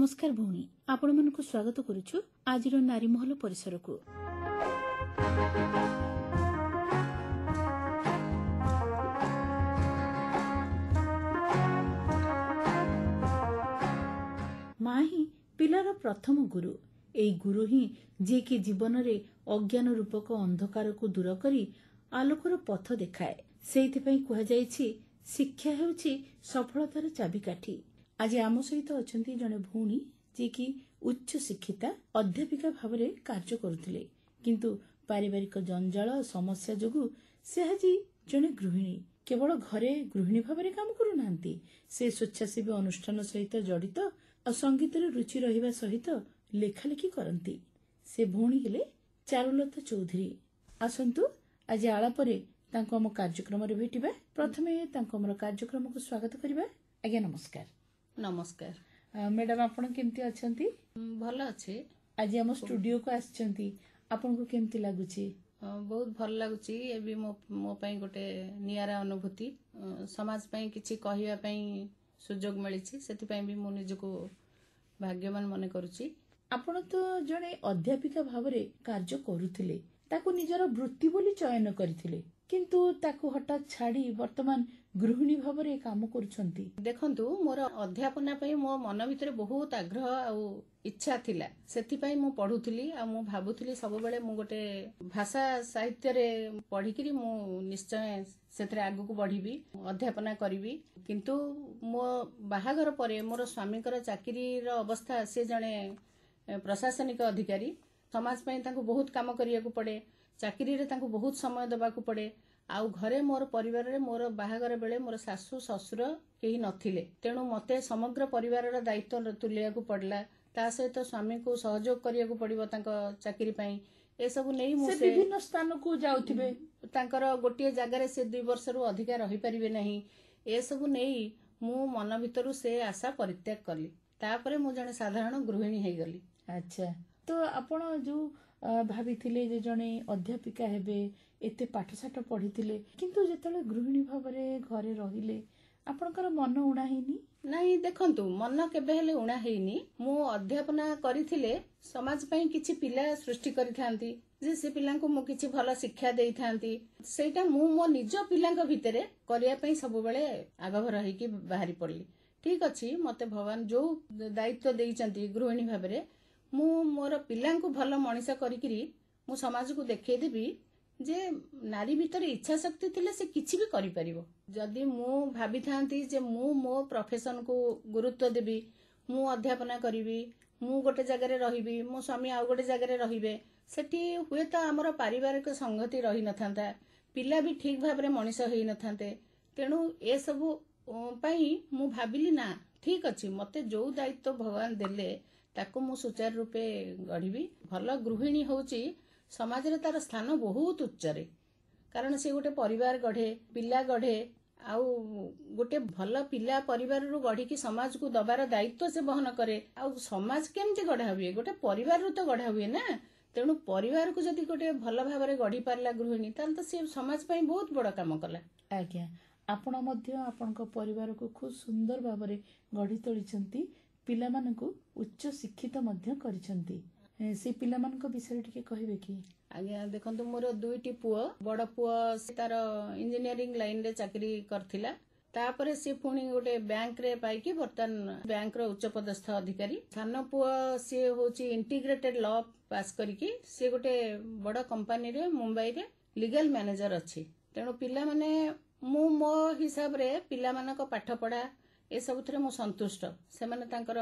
नमस्कार भौणी आपण मानक स्वागत करुछु आजिर नारी महल परिसर को। माँ ही पिलार प्रथम गुरु। एई गुरु ही जे कि जीवन रे अज्ञान रूपक अंधकार को दूर करी आलोकर पथ देखाए। सेइथिपई कुहा जायछि शिक्षा हेउछि सफलतार चाबिकाठी। आज आम सहित अछंती जने भौणी जे कि उच्च शिक्षिता अध्यापिका भावरे कार्य करुथिले, किंतु पारिवारिक जंजाल समस्या जोगु से आज जने गृहिणी। केवल घरे गृहिणी भावरे काम करू नांती, से स्वेच्छासेवी अनुष्ठान सहित जड़ित और संगीत रे रुचि रहिबा सहित लेखालेखी करंती। से भौणी हेले चारुलता चौधरी। आसंतु आज आलापरे तांको हम कार्यक्रम रे भेटिबा। प्रथमे तांको हमर कार्यक्रम को स्वागत करिबा। आज्ञा नमस्कार। नमस्कार मैडम, आपण केमती अछंती? भल अच्छे। आज हम स्टूडियो को आछंती, आपन को केमती लागुची? बहुत भल लागुची। ए भी मो पई गोटे नियारा अनुभूति। समाज पई किछि कहिया पई सुजोग मिलिछि, सेति पई भी मो निजको भाग्यवान मने करूची। आपण तो जणे अध्यापिका भावरे कार्य करूथिले, ताको निजर वृत्ति बोली चयन करिथिले, किंतु ताको हठात छाड़ी वर्तमान गृहिणी भावरे काम करूछंती। देखंतु मोर अध्यापना पई मो मन भितरे बहुत आग्रह आ इच्छा थिला। सेति पई मो पढुथिली आ मो भाबुथिली सब बेले मो गोटे भाषा साहित्य रे पढिकरी मो निश्चय सेतरे आगु को बढ़ीबी, अध्यापना करिवि। किंतु मो बाहाघर परे मोर स्वामीकर चाकरी रो अवस्था, से जणे प्रशासनिक अधिकारी, समाज पई तांको बहुत काम करिया को पड़े, चाकरी रे तांको बहुत समय देबा को पड़े। आउ घरे मोर परिवार रे मोर बाहाघर बेले मोर सासु ससुर केही नथिले, तेणु मते समग्र परिवार रो दायित्व तुलिया को पड़ला। ता सहित स्वामी को सहयोग करिया को पड़िबो तांको चाकरी पई। ए सब नै मु से विभिन्न स्थान को जाउथिबे, तांकर गोटिए जागा रे से 2 वर्ष रु अधिक रहि परिबे नहीं। ए सब नै मु मन भितरु से आशा परित्याग करली। तापरे मु जने साधारण गृहिणी हे गली। अच्छा, तो आपण जो भाविथिले जे जणे अध्यापिका हेबे, एते पाठशाठ पढिथिले, किंतु जेतले गृहिणी भावरे घरे रहिले आपणकर मन उणा हेनी? नहीं, देखंतु मन केबे हेले उणा हेनी। मु अध्यापना करिथिले समाज पई किछि पिला सृष्टि करिथांती, जे से पिलांको मु किछि भलो शिक्षा देइथांती। सेटा मु मो निज पिलांक भितरे करिया पई सब बेले आगभर हेकी बाहरी पड़ली। ठीक अछि, मते भगवान जो दायित्व देइचंती गृहिणी भाबरे, मु मोर पिलांको भलो मनीष करिकरी मु समाज को देखै देबी जे नारी भितर इच्छा शक्ति थिले से किछि भी करि परिबो। जदि मु भाबी थांती जे मु मो प्रोफेशन को गुरुत्व देबी, मु अध्यापना करिवि, मु गोटे जगह रे रहिबी, मो स्वामी आ गोटे जगह रे रहिबे, सेठी हुए त हमर पारिवारिक संगति रहि नथांता, पिला भी ठीक भाबरे मनीष हेइ नथांते। तेणु ए सब पई मु भाबिली ना, ठीक अछि, मते जो दायित्व भगवान देले ताको मु सुचार रूपे गढ़िबी। भल गृहिणी होउची समाज रे तार स्थान बहुत उच्च रे, कारण से गोटे परिवार गढ़े, पिला गढ़े, आउ गोटे भल पिला परिवार रु गढ़ी की समाज को दबार दायित्व से बहन करे। आउ समाज केमती गढ़ा हुए? गोटे परिवार रु तो गढ़ा हुए ना। तेणु परिवार को जदि गोटे भल भाबरे गढ़ी पारला गृहिणी, ताल तो से समाज पई बहुत बड़ काम कला। आज्ञा, आपण मध्य आपनक परिवार को खूब सुंदर भाबरे गढ़ी तोलिछंती, पिला मानकु उच्च शिक्षित मध्य करिछंती। से पिला मानक विषय टिके कहिबे कि? आज्ञा, देखंतु मोर 2टी पुओ। बड़ पुओ से तार इंजीनियरिंग लाइन रे चाकरी करथिला, तापरे से पुणी गोटे बैंक रे पाइकी बर्तन बैंक रो उच्च पदस्थ अधिकारी। सानो पुओ से होची इंटीग्रेटेड लॉ पास करिकी से गोटे बड़ कंपनी रे मुंबई रे लीगल मैनेजर अछि। तेणु पिला माने मु मो हिसाब रे पिला मानक पाठ पढ़ा ए सब थरे मु संतुष्ट। से माने तांकर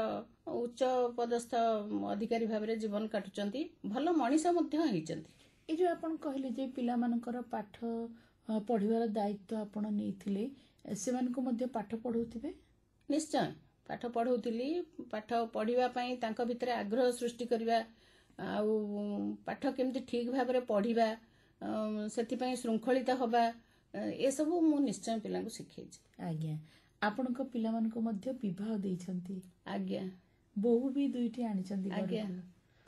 उच्च पदस्थ अधिकारी भाबरे जीवन काटुचंती, भलो मनीष मध्य हेइचंती। ए जो आपण कहले जे पिला मानकर पाठ पढिबार दायित्व आपण नेइथिले, से मानको मध्य पाठ पढौथिबे? निश्चय पाठ पढौथिली। पाठ पढिबा पई तांको भितरे आग्रह सृष्टि करबा, आउ पाठ केमती ठीक भाबरे पढिबा, सेति पई शृंखलित होबा, ए सब मु निश्चय पिलांको सिखैछि। आज्ञा, आपणक पिला मानको मध्य विवाह देइछंती? आज्ञा, बहु भी 2टी आनिछंती? आज्ञा,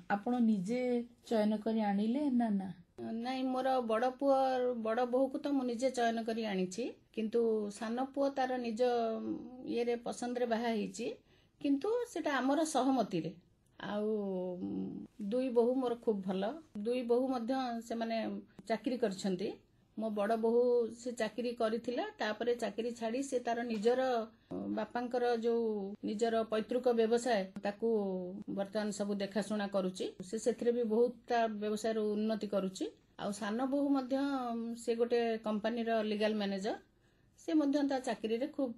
आपण निजे चयन करी आनिले ना? ना नहीं, मोर बड़ पुओ बड़ बहु को तो मु निजे चयन करी आनिछि, किंतु सानो पुओ तार निज ये रे पसंद रे बाहा हेइछि। କିନ୍ତୁ ସେଟା ଆମର ସହମତିରେ। ଆଉ ଦୁଇ ବୋହୂ ମୋର ଖୁବ୍ ଭଲ। ଦୁଇ ବୋହୂ ମଧ୍ୟ ସେମାନେ ଚାକିରି କରିଛନ୍ତି। ମୋ ବଡ଼ ବୋହୂ ସେ ଚାକିରି କରିଥିଲା, ତାପରେ ଚାକିରି ଛାଡ଼ି ସେ ତାର ନିଜର ବାପାଙ୍କର ଯୋଉ ନିଜର ପୈତୃକ ବ୍ୟବସାୟ ତାକୁ ବର୍ତ୍ତମାନ ସବୁ ଦେଖାଶୁଣା କରୁଛି। ସେ ସେଥିରେ ବି ବହୁତ ତା ବ୍ୟବସାୟର ଉନ୍ନତି କରୁଛି। ଆଉ ସାନ ବୋହୂ ମଧ୍ୟ ସେ ଗୋଟେ କମ୍ପାନୀର ଲିଗାଲ ମ୍ୟାନେଜର। ସେ ମଧ୍ୟ ତା ଚାକିରିରେ ଖୁବ୍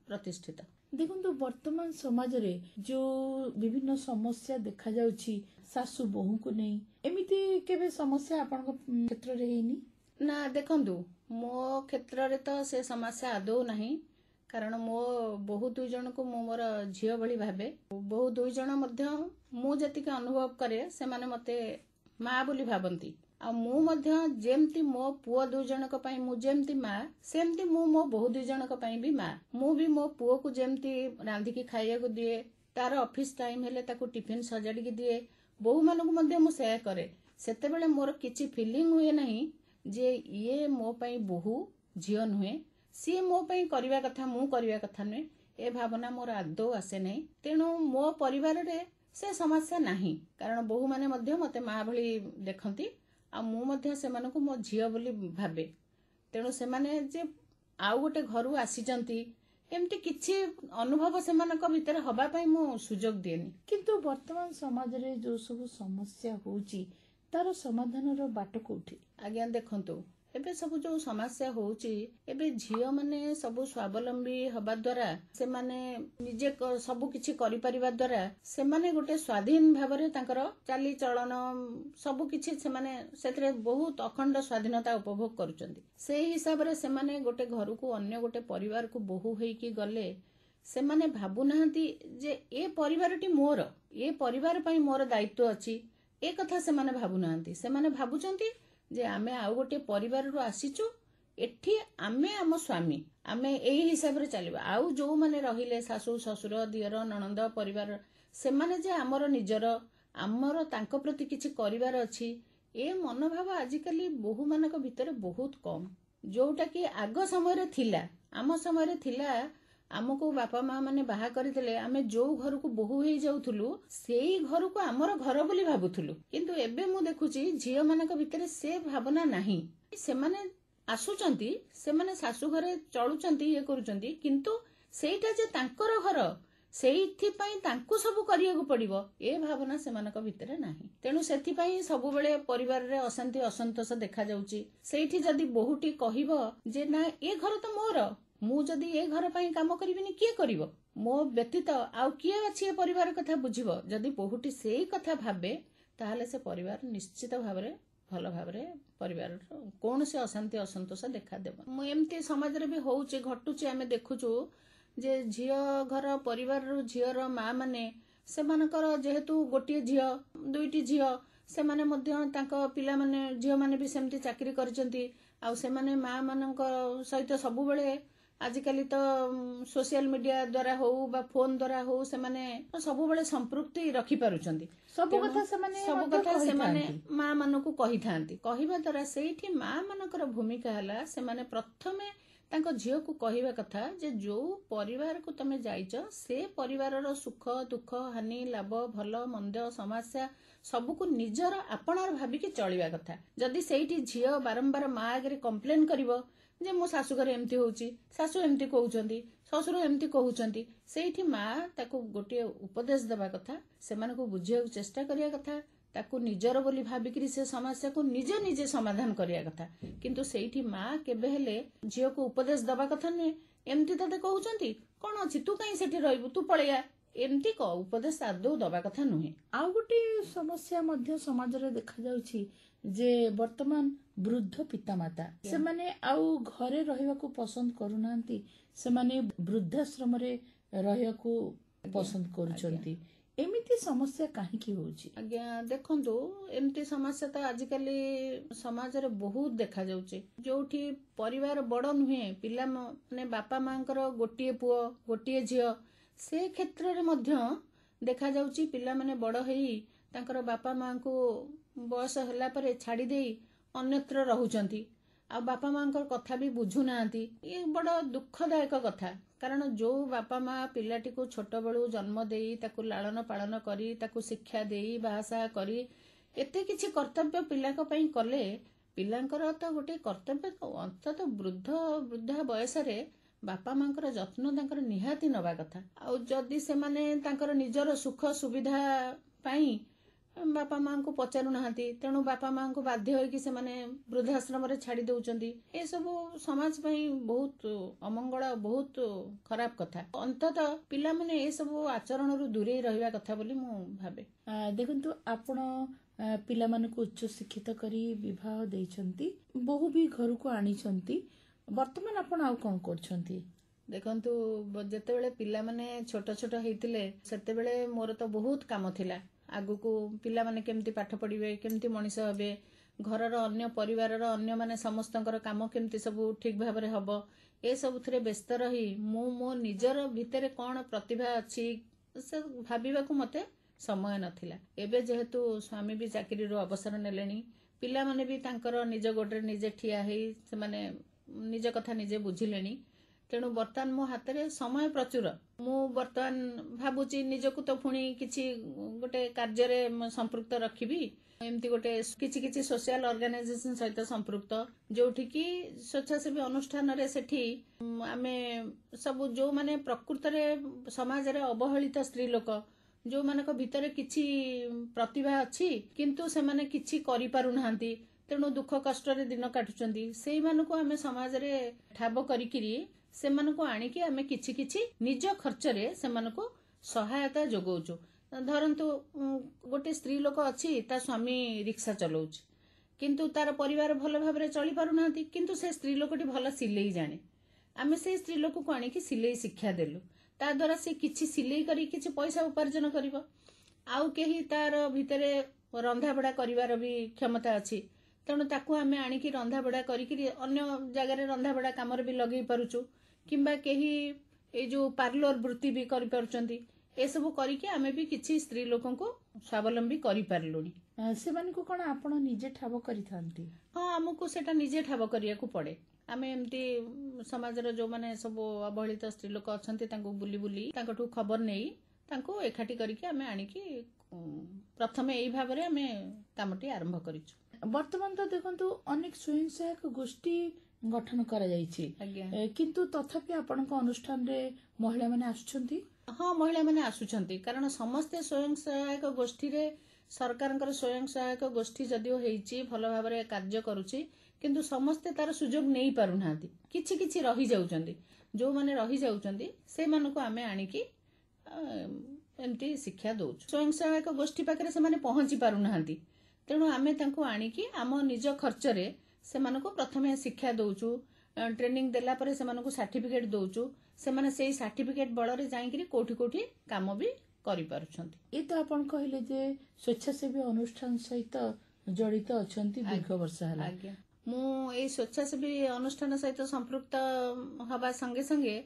ପ୍ରତିଷ୍ଠିତ। ଦେଖନ୍ତୁ, ବର୍ତ୍ତମାନ ସମାଜରେ ଯୋଉ ବିଭିନ୍ନ ସମସ୍ୟା ଦେଖାଯାଉଛି ଶାଶୁ ବୋହୂଙ୍କୁ ନେଇ, ଏମିତି କେବେ ସମସ୍ୟା ଆପଣଙ୍କ କ୍ଷେତ୍ରରେ ହେଇନି? ନା, ଦେଖନ୍ତୁ, ମୋ କ୍ଷେତ୍ରରେ ତ ସେ ସମସ୍ୟା ଆଦୌ ନାହିଁ। କାରଣ ମୋ ବୋହୂ ଦୁଇ ଜଣଙ୍କୁ ମୁଁ ମୋର ଝିଅ ଭଳି ଭାବେ। ବୋହୂ ଦୁଇ ଜଣ ମଧ୍ୟ ମୁଁ ଯେତିକି ଅନୁଭବ କରେ ସେମାନେ ମୋତେ ମା ବୋଲି ଭାବନ୍ତି। ଆଉ ମୁଁ ମଧ୍ୟ ଯେମିତି ମୋ ପୁଅ ଦୁଇ ଜଣଙ୍କ ପାଇଁ ମୁଁ ଯେମିତି ମା, ସେମିତି ମୁଁ ମୋ ବୋହୂ ଦୁଇ ଜଣଙ୍କ ପାଇଁ ବି ମା। ମୁଁ ବି ମୋ ପୁଅକୁ ଯେମିତି ରାନ୍ଧିକି ଖାଇବାକୁ ଦିଏ, ତାର ଅଫିସ ଟାଇମ ହେଲେ ତାକୁ ଟିଫିନ ସଜାଡ଼ିକି ଦିଏ, ବୋହୂମାନଙ୍କୁ ମଧ୍ୟ ମୁଁ ସେୟା କରେ। ସେତେବେଳେ ମୋର କିଛି ଫିଲିଂ ହୁଏ ନାହିଁ ଯେ ଇଏ ମୋ ପାଇଁ ବୋହୂ, ଝିଅ ନୁହେଁ, ସିଏ ମୋ ପାଇଁ କରିବା କଥା, ମୁଁ କରିବା କଥା ନୁହେଁ। ଏ ଭାବନା ମୋର ଆଦୌ ଆସେ ନାହିଁ। ତେଣୁ ମୋ ପରିବାରରେ ସେ ସମସ୍ୟା ନାହିଁ। କାରଣ ବୋହୂମାନେ ମଧ୍ୟ ମୋତେ ମା ଭଳି ଦେଖନ୍ତି, ଆଉ ମୁଁ ମଧ୍ୟ ସେମାନଙ୍କୁ ମୋ ଝିଅ ବୋଲି ଭାବେ। ତେଣୁ ସେମାନେ ଯେ ଆଉ ଗୋଟେ ଘରୁ ଆସିଛନ୍ତି ଏମିତି କିଛି ଅନୁଭବ ସେମାନଙ୍କ ଭିତରେ ହବା ପାଇଁ ମୁଁ ସୁଯୋଗ ଦିଏନି। କିନ୍ତୁ ବର୍ତ୍ତମାନ ସମାଜରେ ଯୋଉ ସବୁ ସମସ୍ୟା ହଉଛି ତାର ସମାଧାନର ବାଟ କୋଉଠି? ଆଜ୍ଞା, ଦେଖନ୍ତୁ, ଏବେ ସବୁ ଯୋଉ ସମସ୍ୟା ହଉଛି, ଏବେ ଝିଅମାନେ ସବୁ ସ୍ୱାବଲମ୍ବୀ ହବା ଦ୍ୱାରା, ସେମାନେ ନିଜେ ସବୁ କିଛି କରିପାରିବା ଦ୍ୱାରା ସେମାନେ ଗୋଟେ ସ୍ୱାଧୀନ ଭାବରେ ତାଙ୍କର ଚାଲିଚଳନ ସବୁ କିଛି ସେମାନେ ସେଥିରେ ବହୁତ ଅଖଣ୍ଡ ସ୍ୱାଧୀନତା ଉପଭୋଗ କରୁଛନ୍ତି। ସେଇ ହିସାବରେ ସେମାନେ ଗୋଟେ ଘରକୁ ଅନ୍ୟ ଗୋଟେ ପରିବାରକୁ ବୋହୂ ହେଇକି ଗଲେ ସେମାନେ ଭାବୁନାହାନ୍ତି ଯେ ଏ ପରିବାରଟି ମୋର, ଏ ପରିବାର ପାଇଁ ମୋର ଦାୟିତ୍ୱ ଅଛି। ଏ କଥା ସେମାନେ ଭାବୁନାହାନ୍ତି। ସେମାନେ ଭାବୁଛନ୍ତି ଯେ ଆମେ ଆଉ ଗୋଟେ ପରିବାରରୁ ଆସିଛୁ, ଏଠି ଆମେ ଆମ ସ୍ୱାମୀ, ଆମେ ଏଇ ହିସାବରେ ଚାଲିବା। ଆଉ ଯୋଉମାନେ ରହିଲେ ଶାଶୁ ଶ୍ୱଶୁର ଦିଅର ନଣନ୍ଦ ପରିବାର, ସେମାନେ ଯେ ଆମର ନିଜର, ଆମର ତାଙ୍କ ପ୍ରତି କିଛି କରିବାର ଅଛି, ଏ ମନୋଭାବ ଆଜିକାଲି ବୋହୂମାନଙ୍କ ଭିତରେ ବହୁତ କମ୍। ଯୋଉଟା କି ଆଗ ସମୟରେ ଥିଲା। ଆମ ସମୟରେ ଥିଲା, ଆମକୁ ବାପା ମା ମାନେ ବାହା କରିଦେଲେ ଆମେ ଯୋଉ ଘରକୁ ବୋହୂ ହେଇଯାଉଥିଲୁ ସେଇ ଘରକୁ ଆମର ଘର ବୋଲି ଭାବୁଥିଲୁ। କିନ୍ତୁ ଏବେ ମୁଁ ଦେଖୁଛି ଝିଅମାନଙ୍କ ଭିତରେ ସେ ଭାବନା ନାହିଁ। ସେମାନେ ଆସୁଛନ୍ତି, ସେମାନେ ଶାଶୁ ଘରେ ଚଳୁଛନ୍ତି, ଇଏ କରୁଛନ୍ତି, କିନ୍ତୁ ସେଇଟା ଯେ ତାଙ୍କର ଘର, ସେଇଥିପାଇଁ ତାଙ୍କୁ ସବୁ କରିବାକୁ ପଡିବ, ଏ ଭାବନା ସେମାନଙ୍କ ଭିତରେ ନାହିଁ। ତେଣୁ ସେଥିପାଇଁ ସବୁବେଳେ ପରିବାରରେ ଅଶାନ୍ତି ଅସନ୍ତୋଷ ଦେଖାଯାଉଛି। ସେଇଠି ଯଦି ବୋହୂଟି କହିବ ଯେ ନା ଏ ଘର ତ ମୋର, ମୁଁ ଯଦି ଏ ଘର ପାଇଁ କାମ କରିବିନି କିଏ କରିବ, ମୋ ବ୍ୟତୀତ ଆଉ କିଏ ଅଛି ଏ ପରିବାର କଥା ବୁଝିବ, ଯଦି ବୋହୂଟି ସେଇ କଥା ଭାବେ ତାହେଲେ ସେ ପରିବାର ନିଶ୍ଚିତ ଭାବରେ ଭଲ ଭାବରେ ପରିବାରର କୌଣସି ଅଶାନ୍ତି ଅସନ୍ତୋଷ ଦେଖାଦେବ। ମୁଁ ଏମିତି ସମାଜରେ ବି ହଉଛି, ଘଟୁଛି, ଆମେ ଦେଖୁଛୁ ଯେ ଝିଅ ଘର ପରିବାରରୁ ଝିଅର ମା ମାନେ ସେମାନଙ୍କର ଯେହେତୁ ଗୋଟିଏ ଝିଅ ଦୁଇଟି ଝିଅ, ସେମାନେ ମଧ୍ୟ ତାଙ୍କ ପିଲାମାନେ ଝିଅମାନେ ବି ସେମିତି ଚାକିରି କରିଛନ୍ତି। ଆଉ ସେମାନେ ମା ମାନଙ୍କ ସହିତ ସବୁବେଳେ ଆଜିକାଲି ତ ସୋସିଆଲ ମିଡିଆ ଦ୍ୱାରା ହଉ ବା ଫୋନ ଦ୍ୱାରା ହଉ ସେମାନେ ସବୁବେଳେ ସମ୍ପୃକ୍ତି ରଖିପାରୁଛନ୍ତି। ସବୁ କଥା ସେମାନେ ମା ମାନଙ୍କୁ କହିଥାନ୍ତି। କହିବା ଦ୍ୱାରା ସେଇଠି ମା ମାନଙ୍କର ଭୂମିକା ହେଲା ସେମାନେ ପ୍ରଥମେ ତାଙ୍କ ଝିଅକୁ କହିବା କଥା ଯେ ଯୋଉ ପରିବାରକୁ ତମେ ଯାଇଛ ସେ ପରିବାରର ସୁଖ ଦୁଃଖ ହାନି ଲାଭ ଭଲ ମନ୍ଦ ସମସ୍ୟା ସବୁକୁ ନିଜର ଆପଣାର ଭାବିକି ଚଳିବା କଥା। ଯଦି ସେଇଠି ଝିଅ ବାରମ୍ବାର ମା ଆଗରେ କମ୍ପ୍ଲେନ କରିବ ଯେ ମୋ ଶାଶୁ ଘରେ ଏମିତି ହଉଛି, ଶାଶୁ ଏମିତି କହୁଛନ୍ତି, ଶ୍ୱଶୁର ଏମିତି କହୁଛନ୍ତି, ସେଇଠି ମା ତାକୁ ଗୋଟିଏ ଉପଦେଶ ଦେବା କଥା, ସେମାନଙ୍କୁ ବୁଝିବାକୁ ଚେଷ୍ଟା କରିବା କଥା, ତାକୁ ନିଜର ବୋଲି ଭାବିକିରି ସେ ସମସ୍ୟାକୁ ନିଜେ ନିଜେ ସମାଧାନ କରିବା କଥା। କିନ୍ତୁ ସେଇଠି ମା କେବେ ହେଲେ ଝିଅକୁ ଉପଦେଶ ଦେବା କଥା ନୁହେଁ। ଏମିତି ତତେ କହୁଛନ୍ତି, କଣ ଅଛି, ତୁ କାହିଁ ସେଠି ରହିବୁ, ତୁ ପଳେଇଆ, ଏମିତି ଉପଦେଶ ଆଦୌ ଦବା କଥା ନୁହେଁ। ଆଉ ଗୋଟେ ସମସ୍ୟା ମଧ୍ୟ ସମାଜରେ ଦେଖାଯାଉଛି ଯେ ବର୍ତ୍ତମାନ ବୃଦ୍ଧ ପିତାମାତା ସେମାନେ ଆଉ ଘରେ ରହିବାକୁ ପସନ୍ଦ କରୁନାହାନ୍ତି, ସେମାନେ ବୃଦ୍ଧାଶ୍ରମରେ ରହିବାକୁ ପସନ୍ଦ କରୁଛନ୍ତି। ଏମିତି ସମସ୍ୟା କାହିଁକି ହଉଛି? ଆଜ୍ଞା, ଦେଖନ୍ତୁ, ଏମିତି ସମସ୍ୟା ତ ଆଜିକାଲି ସମାଜରେ ବହୁତ ଦେଖାଯାଉଛି। ଯୋଉଠି ପରିବାର ବଡ ନୁହେଁ, ପିଲା ମାନେ ବାପା ମାଙ୍କର ଗୋଟିଏ ପୁଅ ଗୋଟିଏ ଝିଅ, ସେ କ୍ଷେତ୍ରରେ ମଧ୍ୟ ଦେଖାଯାଉଛି ପିଲାମାନେ ବଡ ହେଇ ତାଙ୍କର ବାପା ମାଙ୍କୁ ବୟସ ହେଲା ପରେ ଛାଡ଼ି ଦେଇ ଅନ୍ୟତ୍ର ରହୁଛନ୍ତି। ଆଉ ବାପା ମାଙ୍କର କଥା ବି ବୁଝୁନାହାନ୍ତି। ଇଏ ବଡ ଦୁଃଖଦାୟକ କଥା। କାରଣ ଯୋଉ ବାପା ମା ପିଲାଟିକୁ ଛୋଟବେଳୁ ଜନ୍ମ ଦେଇ ତାକୁ ଲାଳନ ପାଳନ କରି ତାକୁ ଶିକ୍ଷା ଦେଇ ବାହାସାହା କରି ଏତେ କିଛି କର୍ତ୍ତବ୍ୟ ପିଲାଙ୍କ ପାଇଁ କଲେ, ପିଲାଙ୍କର ତ ଗୋଟେ କର୍ତ୍ତବ୍ୟ ଅନ୍ତତଃ ବୃଦ୍ଧା ବୟସରେ ବାପା ମାଙ୍କର ଯତ୍ନ ତାଙ୍କର ନିହାତି ନେବା କଥା। ଆଉ ଯଦି ସେମାନେ ତାଙ୍କର ନିଜର ସୁଖ ସୁବିଧା ପାଇଁ ବାପା ମାଙ୍କୁ ପଚାରୁନାହାନ୍ତି, ତେଣୁ ବାପା ମାଙ୍କୁ ବାଧ୍ୟ ହୋଇକି ସେମାନେ ବୃଦ୍ଧାଶ୍ରମରେ ଛାଡି ଦଉଛନ୍ତି। ଏସବୁ ସମାଜ ପାଇଁ ବହୁତ ଅମଙ୍ଗଳ, ବହୁତ ଖରାପ କଥା। ଅନ୍ତତଃ ପିଲାମାନେ ଏସବୁ ଆଚରଣରୁ ଦୂରେଇ ରହିବା କଥା ବୋଲି ମୁଁ ଭାବେ। ଦେଖନ୍ତୁ, ଆପଣ ପିଲାମାନଙ୍କୁ ଉଚ୍ଚ ଶିକ୍ଷିତ କରି ବିବାହ ଦେଇଛନ୍ତି, ବୋହୂ ବି ଘରକୁ ଆଣିଛନ୍ତି। ବର୍ତ୍ତମାନ ଆପଣ ଆଉ କଣ କରୁଛନ୍ତି? ଦେଖନ୍ତୁ, ଯେତେବେଳେ ପିଲାମାନେ ଛୋଟ ଛୋଟ ହେଇଥିଲେ ସେତେବେଳେ ମୋର ତ ବହୁତ କାମ ଥିଲା। ଆଗକୁ ପିଲାମାନେ କେମିତି ପାଠ ପଢିବେ, କେମିତି ମଣିଷ ହେବେ, ଘରର ଅନ୍ୟ ପରିବାରର ଅନ୍ୟମାନେ ସମସ୍ତଙ୍କର କାମ କେମିତି ସବୁ ଠିକ ଭାବରେ ହବ, ଏସବୁଥିରେ ବ୍ୟସ୍ତ ରହି ମୁଁ ମୋ ନିଜର ଭିତରେ କଣ ପ୍ରତିଭା ଅଛି ସେ ଭାବିବାକୁ ମତେ ସମୟ ନଥିଲା। ଏବେ ଯେହେତୁ ସ୍ୱାମୀ ବି ଚାକିରିରୁ ଅବସର ନେଲେଣି, ପିଲାମାନେ ବି ତାଙ୍କର ନିଜ ଗୋଡରେ ନିଜେ ଠିଆ ହେଇ ସେମାନେ ନିଜ କଥା ନିଜେ ବୁଝିଲେଣି, ତେଣୁ ବର୍ତ୍ତମାନ ମୋ ହାତରେ ସମୟ ପ୍ରଚୁର। ମୁଁ ବର୍ତ୍ତମାନ ଭାବୁଛି ନିଜକୁ ତ ପୁଣି କିଛି ଗୋଟେ କାର୍ଯ୍ୟରେ ସମ୍ପୃକ୍ତ ରଖିବି। ଏମିତି ଗୋଟେ କିଛି କିଛି ସୋସିଆଲ ଅର୍ଗାନାଇଜେସନ ସହିତ ସମ୍ପୃକ୍ତ, ଯୋଉଠିକି ସ୍ୱେଚ୍ଛାସେବୀ ଅନୁଷ୍ଠାନରେ ସେଠି ଆମେ ସବୁ ଯୋଉମାନେ ପ୍ରକୃତରେ ସମାଜରେ ଅବହେଳିତ ସ୍ତ୍ରୀ ଲୋକ, ଯୋଉମାନଙ୍କ ଭିତରେ କିଛି ପ୍ରତିଭା ଅଛି କିନ୍ତୁ ସେମାନେ କିଛି କରିପାରୁନାହାନ୍ତି, ତେଣୁ ଦୁଃଖ କଷ୍ଟରେ ଦିନ କାଟୁଛନ୍ତି, ସେଇମାନଙ୍କୁ ଆମେ ସମାଜରେ ଠାବ କରିକିରି ସେମାନଙ୍କୁ ଆଣିକି ଆମେ କିଛି କିଛି ନିଜ ଖର୍ଚ୍ଚରେ ସେମାନଙ୍କୁ ସହାୟତା ଯୋଗଉଛୁ। ଧରନ୍ତୁ, ଗୋଟେ ସ୍ତ୍ରୀ ଲୋକ ଅଛି, ତା ସ୍ୱାମୀ ରିକ୍ସା ଚଲାଉଛି, କିନ୍ତୁ ତାର ପରିବାର ଭଲ ଭାବରେ ଚଳି ପାରୁନାହାନ୍ତି, କିନ୍ତୁ ସେ ସ୍ତ୍ରୀ ଲୋକଟି ଭଲ ସିଲେଇ ଜାଣେ। ଆମେ ସେଇ ସ୍ତ୍ରୀ ଲୋକକୁ ଆଣିକି ସିଲେଇ ଶିକ୍ଷା ଦେଲୁ, ତା ଦ୍ୱାରା ସେ କିଛି ସିଲେଇ କରି କିଛି ପଇସା ଉପାର୍ଜନ କରିବ। ଆଉ କେହି ତାର ଭିତରେ ରନ୍ଧାବଢା କରିବାର ବି କ୍ଷମତା ଅଛି, ତେଣୁ ତାକୁ ଆମେ ଆଣିକି ରନ୍ଧାବଢା କରିକି ଅନ୍ୟ ଜାଗାରେ ରନ୍ଧାବଢା କାମରେ ବି ଲଗେଇ ପାରୁଛୁ, କିମ୍ବା କେହି ଏଇ ଯୋଉ ପାର୍ଲର ବୃତ୍ତି ବି କରିପାରୁଛନ୍ତି। ଏସବୁ କରିକି ଆମେ ବି କିଛି ସ୍ତ୍ରୀ ଲୋକଙ୍କୁ ସ୍ୱାବଲମ୍ବୀ କରିପାରିଲୁଣି। ସେମାନଙ୍କୁ କଣ ଆପଣ ନିଜେ ଠାବ କରିଥାନ୍ତି? ହଁ, ଆମକୁ ସେଟା ନିଜେ ଠାବ କରିବାକୁ ପଡେ। ଆମେ ଏମିତି ସମାଜର ଯୋଉମାନେ ସବୁ ଅବହେଳିତ ସ୍ତ୍ରୀ ଲୋକ ଅଛନ୍ତି ତାଙ୍କୁ ବୁଲି ବୁଲି ତାଙ୍କଠୁ ଖବର ନେଇ ତାଙ୍କୁ ଏକାଠି କରିକି ଆମେ ଆଣିକି ପ୍ରଥମେ ଏଇ ଭାବରେ ଆମେ କାମଟି ଆରମ୍ଭ କରିଛୁ। ବର୍ତ୍ତମାନ ତ ଦେଖନ୍ତୁ, ଅନେକ ସ୍ୱୟଂ ସହାୟକ ଗୋଷ୍ଠୀ ଗଠନ କରାଯାଇଛି, କିନ୍ତୁ ତଥାପି ଆପଣଙ୍କ ଅନୁଷ୍ଠାନରେ ମହିଳାମାନେ ଆସୁଛନ୍ତି? ହଁ, ମହିଳାମାନେ ଆସୁଛନ୍ତି, କାରଣ ସମସ୍ତେ ସ୍ୱୟଂ ସହାୟକ ଗୋଷ୍ଠୀରେ ସରକାରଙ୍କର ସ୍ୱୟଂ ସହାୟକ ଗୋଷ୍ଠୀ ଯଦିଓ ହେଇଛି, ଭଲ ଭାବରେ କାର୍ଯ୍ୟ କରୁଛି, କିନ୍ତୁ ସମସ୍ତେ ତାର ସୁଯୋଗ ନେଇ ପାରୁନାହାନ୍ତି। କିଛି କିଛି ରହିଯାଉଛନ୍ତି। ଯୋଉମାନେ ରହିଯାଉଛନ୍ତି ସେମାନଙ୍କୁ ଆମେ ଆଣିକି ଏମିତି ଶିକ୍ଷା ଦଉଛୁ। ସ୍ୱୟଂ ସହାୟକ ଗୋଷ୍ଠୀ ପାଖରେ ସେମାନେ ପହଞ୍ଚି ପାରୁନାହାନ୍ତି, ତେଣୁ ଆମେ ତାଙ୍କୁ ଆଣିକି ଆମ ନିଜ ଖର୍ଚ୍ଚରେ ସେମାନଙ୍କୁ ପ୍ରଥମେ ଶିକ୍ଷା ଦଉଛୁ। ଟ୍ରେନିଂ ଦେଲା ପରେ ସେମାନଙ୍କୁ ସାର୍ଟିଫିକେଟ ଦଉଛୁ। ସେମାନେ ସେଇ ସାର୍ଟିଫିକେଟ ବଳରେ ଯାଇକିରି କୋଉଠି କୋଉଠି କାମ ବି କରିପାରୁଛନ୍ତି। ଏ ତ ଆପଣ କହିଲେ ଯେ ସ୍ୱେଚ୍ଛାସେବୀ ଅନୁଷ୍ଠାନ ସହିତ ଜଡିତ ଅଛନ୍ତି ଦୀର୍ଘ ବର୍ଷ ହେଲା। ମୁଁ ଏଇ ସ୍ୱେଚ୍ଛାସେବୀ ଅନୁଷ୍ଠାନ ସହିତ ସମ୍ପୃକ୍ତ ହବା ସଙ୍ଗେ ସଙ୍ଗେ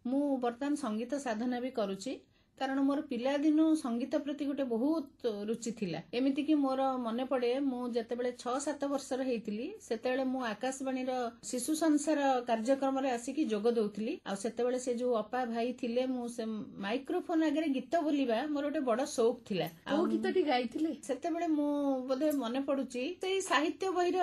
ମୁଁ ବର୍ତ୍ତମାନ ସଙ୍ଗୀତ ସାଧନା ବି କରୁଛି, କାରଣ ମୋର ପିଲାଦିନୁ ସଙ୍ଗୀତ ପ୍ରତି ଗୋଟେ ବହୁତ ରୁଚି ଥିଲା। ଏମିତିକି ମୋର ମନେ ପଡେ, ମୁଁ ଯେତେବେଳେ 6-7 ବର୍ଷର ହେଇଥିଲି ସେତେବେଳେ ମୁଁ ଆକାଶବାଣୀର ଶିଶୁ ସଂସାର କାର୍ଯ୍ୟକ୍ରମରେ ଆସିକି ଯୋଗ ଦଉଥିଲି। ଆଉ ସେତେବେଳେ ସେ ଯୋଉ ଅପା ଭାଇ ଥିଲେ, ମୁଁ ସେ ମାଇକ୍ରୋଫୋନ ଆଗରେ ଗୀତ ବୋଲିବା ମୋର ଗୋଟେ ବଡ ସଉକ ଥିଲା। ଆଉ ଗୀତଟି ଗାଇଥିଲେ? ସେତେବେଳେ ମୁଁ ବୋଧେ ମନେ ପଡୁଛି ସେଇ ସାହିତ୍ୟ ବହିର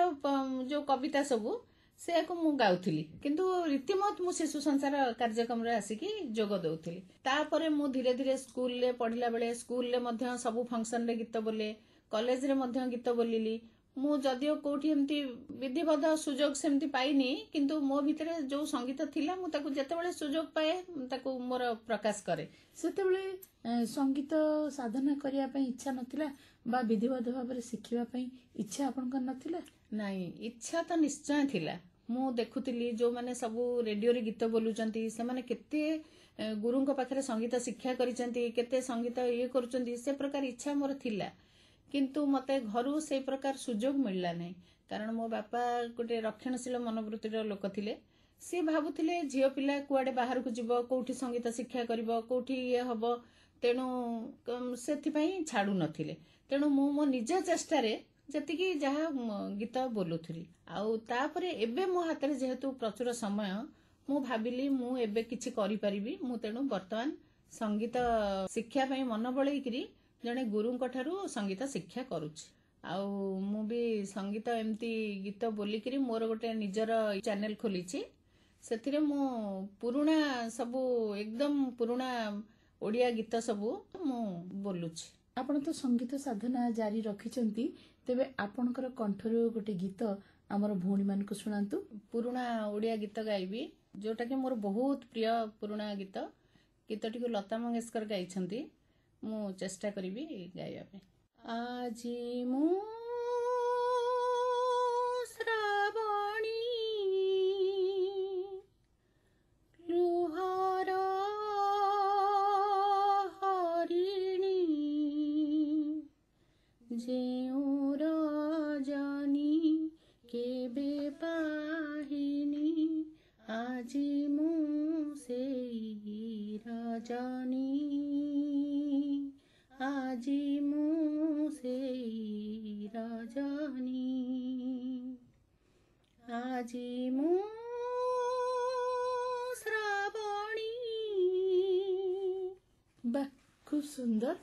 ଯୋଉ କବିତା ସବୁ ସେକୁ ମୁଁ ଗାଉଥିଲି, କିନ୍ତୁ ରୀତିମତ ମୁଁ ଶିଶୁ ସଂସାର କାର୍ଯ୍ୟକ୍ରମରେ ଆସିକି ଯୋଗ ଦଉଥିଲି। ତାପରେ ମୁଁ ଧୀରେ ଧୀରେ ସ୍କୁଲରେ ପଢିଲା ବେଳେ ସ୍କୁଲରେ ମଧ୍ୟ ସବୁ ଫଙ୍କସନରେ ଗୀତ ବୋଲେ, କଲେଜରେ ମଧ୍ୟ ଗୀତ ବୋଲିଲି। ମୁଁ ଯଦିଓ କୋଉଠି ଏମିତି ବିଧିବଦ୍ଧ ସୁଯୋଗ ସେମିତି ପାଇନି, କିନ୍ତୁ ମୋ ଭିତରେ ଯୋଉ ସଙ୍ଗୀତ ଥିଲା ମୁଁ ତାକୁ ଯେତେବେଳେ ସୁଯୋଗ ପାଏ ତାକୁ ମୋର ପ୍ରକାଶ କରେ। ସେତେବେଳେ ସଙ୍ଗୀତ ସାଧନା କରିବା ପାଇଁ ଇଚ୍ଛା ନଥିଲା ବା ବିଧିବଦ୍ଧ ଭାବରେ ଶିଖିବା ପାଇଁ ଇଚ୍ଛା ଆପଣଙ୍କର ନଥିଲା? ନାଇଁ, ଇଚ୍ଛା ତ ନିଶ୍ଚୟ ଥିଲା। ମୁଁ ଦେଖୁଥିଲି ଯୋଉମାନେ ସବୁ ରେଡିଓରେ ଗୀତ ବୋଲୁଛନ୍ତି, ସେମାନେ କେତେ ଗୁରୁଙ୍କ ପାଖରେ ସଙ୍ଗୀତ ଶିକ୍ଷା କରିଛନ୍ତି, କେତେ ସଙ୍ଗୀତ ଇଏ କରୁଛନ୍ତି, ସେ ପ୍ରକାର ଇଚ୍ଛା ମୋର ଥିଲା। କିନ୍ତୁ ମତେ ଘରୁ ସେଇ ପ୍ରକାର ସୁଯୋଗ ମିଳିଲା ନାହିଁ, କାରଣ ମୋ ବାପା ଗୋଟେ ରକ୍ଷଣଶୀଳ ମନୋବୃତ୍ତିର ଲୋକ ଥିଲେ। ସେ ଭାବୁଥିଲେ ଝିଅ ପିଲା କୁଆଡେ ବାହାରକୁ ଯିବ, କୋଉଠି ସଙ୍ଗୀତ ଶିକ୍ଷା କରିବ, କୋଉଠି ଇଏ ହବ, ତେଣୁ ସେଥିପାଇଁ ଛାଡୁ ନଥିଲେ। ତେଣୁ ମୁଁ ମୋ ନିଜ ଚେଷ୍ଟାରେ ଯେତିକି ଯାହା ଗୀତ ବୋଲୁଥିଲି। ଆଉ ତାପରେ ଏବେ ମୋ ହାତରେ ଯେହେତୁ ପ୍ରଚୁର ସମୟ, ମୁଁ ଭାବିଲି ମୁଁ ଏବେ କିଛି କରିପାରିବି। ମୁଁ ତେଣୁ ବର୍ତ୍ତମାନ ସଙ୍ଗୀତ ଶିକ୍ଷା ପାଇଁ ମନ ବଳେଇକିରି ଜଣେ ଗୁରୁଙ୍କ ଠାରୁ ସଙ୍ଗୀତ ଶିକ୍ଷା କରୁଛି। ଆଉ ମୁଁ ବି ସଙ୍ଗୀତ ଏମିତି ଗୀତ ବୋଲିକିରି ମୋର ଗୋଟେ ନିଜର ଚ୍ୟାନେଲ ଖୋଲିଛି। ସେଥିରେ ମୁଁ ପୁରୁଣା ସବୁ ଏକଦମ ପୁରୁଣା ଓଡ଼ିଆ ଗୀତ ସବୁ ମୁଁ ବୋଲୁଛି। ଆପଣ ତ ସଙ୍ଗୀତ ସାଧନା ଜାରି ରଖିଛନ୍ତି, ତେବେ ଆପଣଙ୍କର କଣ୍ଠରୁ ଗୋଟେ ଗୀତ ଆମର ଭଉଣୀମାନଙ୍କୁ ଶୁଣାନ୍ତୁ। ପୁରୁଣା ଓଡ଼ିଆ ଗୀତ ଗାଇବି, ଯୋଉଟାକି ମୋର ବହୁତ ପ୍ରିୟ ପୁରୁଣା ଗୀତ। ଗୀତଟିକୁ ଲତା ମଙ୍ଗେଶକର ଗାଇଛନ୍ତି। ମୁଁ ଚେଷ୍ଟା କରିବି ଗାଇବା ପାଇଁ। ଆଜି ମୁଁ ଶ୍ରାବଣୀ ଲୁହାର ହରିଣୀ, ଯେଉଁ ରଜନୀ କେବେ ପାହିନି, ଆଜି ମୁଁ ସେଇ ରଜନୀ, ଆଜି ମୁଁ ସେଇ ରଜନୀ, ଆଜି ମୁଁ ଶ୍ରାବଣୀ। ବାଃ, ଖୁବ ସୁନ୍ଦର।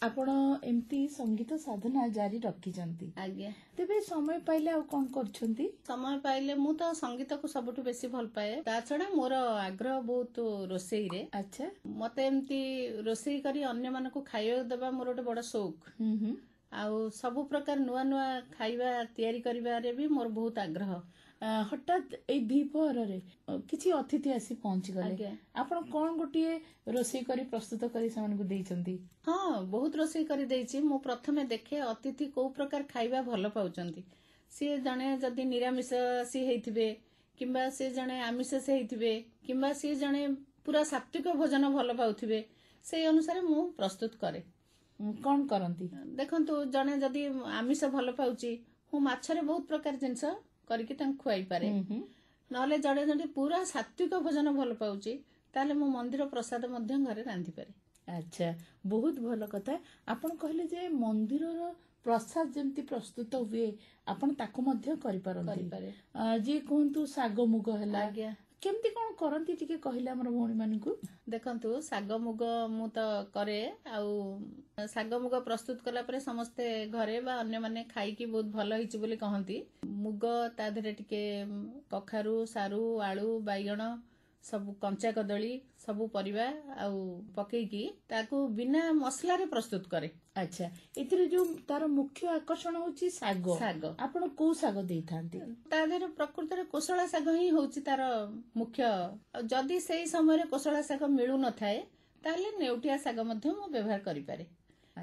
ଆପଣ ଏମିତି ସଙ୍ଗୀତ ସାଧନା ଜାରି ରଖିଛନ୍ତି। ଆଜ୍ଞା। ତେବେ ସମୟ ପାଇଲେ ଆଉ କଣ କରୁଛନ୍ତି? ସମୟ ପାଇଲେ ମୁଁ ତ ସଙ୍ଗୀତକୁ ସବୁଠୁ ବେଶୀ ଭଲ ପାଏ। ତା ଛଡା ମୋର ଆଗ୍ରହ ବହୁତ ରୋଷେଇରେ। ଆଚ୍ଛା। ମତେ ଏମିତି ରୋଷେଇ କରି ଅନ୍ୟମାନଙ୍କୁ ଖାଇବାକୁ ଦେବା ମୋର ଗୋଟେ ବଡ ସଉକ। ଆଉ ସବୁ ପ୍ରକାର ନୂଆ ନୂଆ ଖାଇବା ତିଆରି କରିବାରେ ବି ମୋର ବହୁତ ଆଗ୍ରହ। ହଠାତ୍ ଏଇ ଦ୍ୱିପହରରେ କିଛି ଅତିଥି ଆସି ପହଞ୍ଚିଗଲେ, ଆଜ୍ଞା। ଆପଣ କଣ ଗୋଟିଏ ରୋଷେଇ କରି ପ୍ରସ୍ତୁତ କରି ସେମାନଙ୍କୁ ଦେଇଛନ୍ତି? ହଁ, ବହୁତ ରୋଷେଇ କରି ଦେଇଛି। ମୁଁ ପ୍ରଥମେ ଦେଖେ ଅତିଥି କୋଉ ପ୍ରକାର ଖାଇବା ଭଲ ପାଉଛନ୍ତି। ସିଏ ଜଣେ ଯଦି ନିରାମିଷାଶୀ ହେଇଥିବେ, କିମ୍ବା ସିଏ ଜଣେ ଆମିଷାଶୀ ହେଇଥିବେ, କିମ୍ବା ସିଏ ଜଣେ ପୁରା ସାତ୍ବିକ ଭୋଜନ ଭଲ ପାଉଥିବେ, ସେଇ ଅନୁସାରେ ମୁଁ ପ୍ରସ୍ତୁତ କରେ। କଣ କରନ୍ତି? ଦେଖନ୍ତୁ, ଜଣେ ଯଦି ଆମିଷ ଭଲ ପାଉଛି, ମୁଁ ମାଛରେ ବହୁତ ପ୍ରକାର ଜିନିଷ କରିକି ତାଙ୍କୁ ଖୁଆଇ ପାରେ। ନହେଲେ ଜଣେ ଯଦି ପୁରା ସାତ୍ବିକ ଭୋଜନ ଭଲ ପାଉଛି, ତାହେଲେ ମୁଁ ମନ୍ଦିର ପ୍ରସାଦ ମଧ୍ୟ ଘରେ ରାନ୍ଧିପାରେ। ଆଚ୍ଛା, ବହୁତ ଭଲ କଥା। ଆପଣ କହିଲେ ଯେ ମନ୍ଦିରର ପ୍ରସାଦ ଯେମିତି ପ୍ରସ୍ତୁତ ହୁଏ, ଆପଣ ତାକୁ ମଧ୍ୟ କରିପାରନ୍ତି। ଯିଏ କୁହନ୍ତୁ ଶାଗ ମୁଗ ହେଲା, ଆଜ୍ଞା। କେମିତି କଣ କରନ୍ତି ଟିକେ କହିଲେ ଆମର ଭଉଣୀ ମାନଙ୍କୁ। ଦେଖନ୍ତୁ, ଶାଗ ମୁଗ ମୁଁ ତ କରେ। ଆଉ ଶାଗ ମୁଗ ପ୍ରସ୍ତୁତ କଲା ପରେ ସମସ୍ତେ ଘରେ ବା ଅନ୍ୟମାନେ ଖାଇକି ବହୁତ ଭଲ ହେଇଛି ବୋଲି କହନ୍ତି। ମୁଗ ତା ଦେହରେ ଟିକେ କଖାରୁ, ସାରୁ, ଆଳୁ, ବାଇଗଣ, ସବୁ କଞ୍ଚା କଦଳୀ, ସବୁ ପରିବା ଆଉ ପକେଇକି ତାକୁ ବିନା ମସଲାରେ ପ୍ରସ୍ତୁତ କରେ। ଆଚ୍ଛା, ଏଥିରେ ଯୋଉ ତାର ମୁଖ୍ୟ ଆକର୍ଷଣ ହଉଛି ଶାଗ। ଆପଣ କୋଉ ଶାଗ ଦେଇଥାନ୍ତି? ତା ଦେହରେ ପ୍ରକୃତରେ କୋଶଳା ଶାଗ ହିଁ ହଉଛି ତାର ମୁଖ୍ୟ। ଯଦି ସେଇ ସମୟରେ କୋଶଳା ଶାଗ ମିଳୁନଥାଏ, ତାହେଲେ ନେଉଟିଆ ଶାଗ ମଧ୍ୟ ମୁଁ ବ୍ୟବହାର କରିପାରେ।